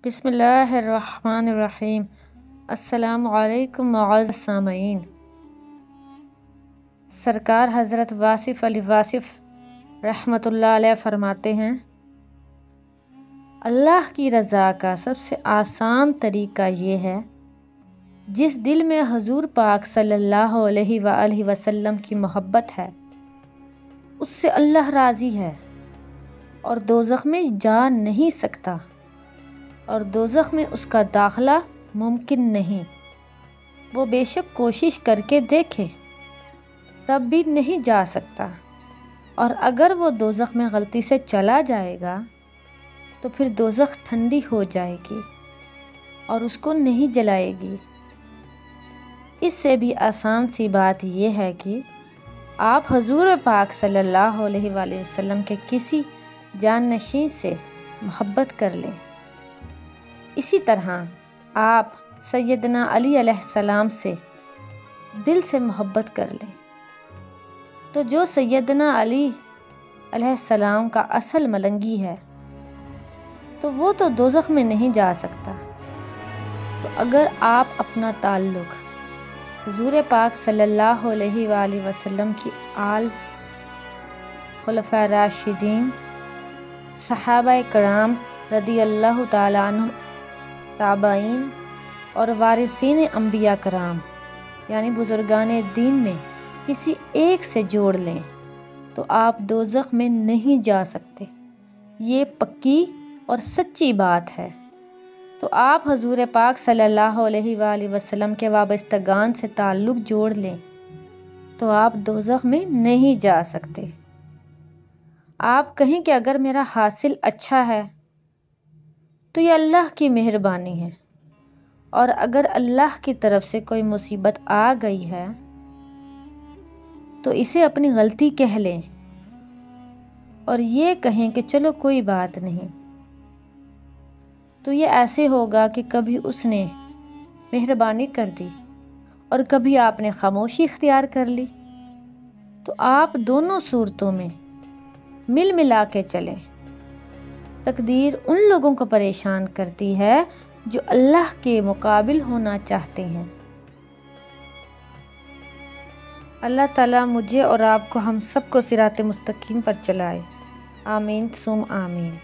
بسم اللہ الرحمن الرحیم۔ السلام علیکم معزز سامعین۔ سرکار حضرت واصف علی واصف رحمۃ اللہ علیہ فرماتے ہیں، اللہ کی رضا کا سب سے آسان طریقہ یہ ہے جس دل میں حضور پاک صلی اللہ علیہ وآلہ وسلم کی محبت ہے اس سے اللہ راضی ہے اور دوزخ میں جا نہیں سکتا اور دوزخ میں اس کا داخلہ ممکن نہیں۔ وہ بے شک کوشش کر کے دیکھے تب بھی نہیں جا سکتا، اور اگر وہ دوزخ میں غلطی سے چلا جائے گا تو پھر دوزخ ٹھنڈی ہو جائے گی اور اس کو نہیں جلائے گی۔ اس سے بھی آسان سی بات یہ ہے کہ آپ حضور پاک صلی اللہ علیہ وآلہ وسلم کے کسی جانشین سے محبت کر لیں۔ اسی طرح آپ سیدنا علی علیہ السلام سے دل سے محبت کر لیں تو جو سیدنا علی علیہ السلام کا اصل ملنگی ہے تو وہ تو دوزخ میں نہیں جا سکتا۔ تو اگر آپ اپنا تعلق حضور پاک صلی اللہ علیہ وآلہ وسلم کی آل، خلفائے راشدین، صحابہ کرام رضی اللہ تعالیٰ عنہم، تابعین اور وارثین انبیاء کرام یعنی بزرگان دین میں کسی ایک سے جوڑ لیں تو آپ دوزخ میں نہیں جا سکتے۔ یہ پکی اور سچی بات ہے۔ تو آپ حضور پاک صلی اللہ علیہ وآلہ وسلم کے وابستگان سے تعلق جوڑ لیں تو آپ دوزخ میں نہیں جا سکتے۔ آپ کہیں کہ اگر میرا حاصل اچھا ہے تو یہ اللہ کی مہربانی ہے، اور اگر اللہ کی طرف سے کوئی مصیبت آ گئی ہے تو اسے اپنی غلطی کہہ لیں اور یہ کہیں کہ چلو کوئی بات نہیں، تو یہ ایسے ہوگا کہ کبھی اس نے مہربانی کر دی اور کبھی آپ نے خاموشی اختیار کر لی۔ تو آپ دونوں صورتوں میں مل ملا کے چلیں۔ تقدیر ان لوگوں کو پریشان کرتی ہے جو اللہ کے مقابل ہونا چاہتے ہیں۔ اللہ تعالیٰ مجھے اور آپ کو ہم سب کو صراط مستقیم پر چلائے۔ آمین ثم آمین۔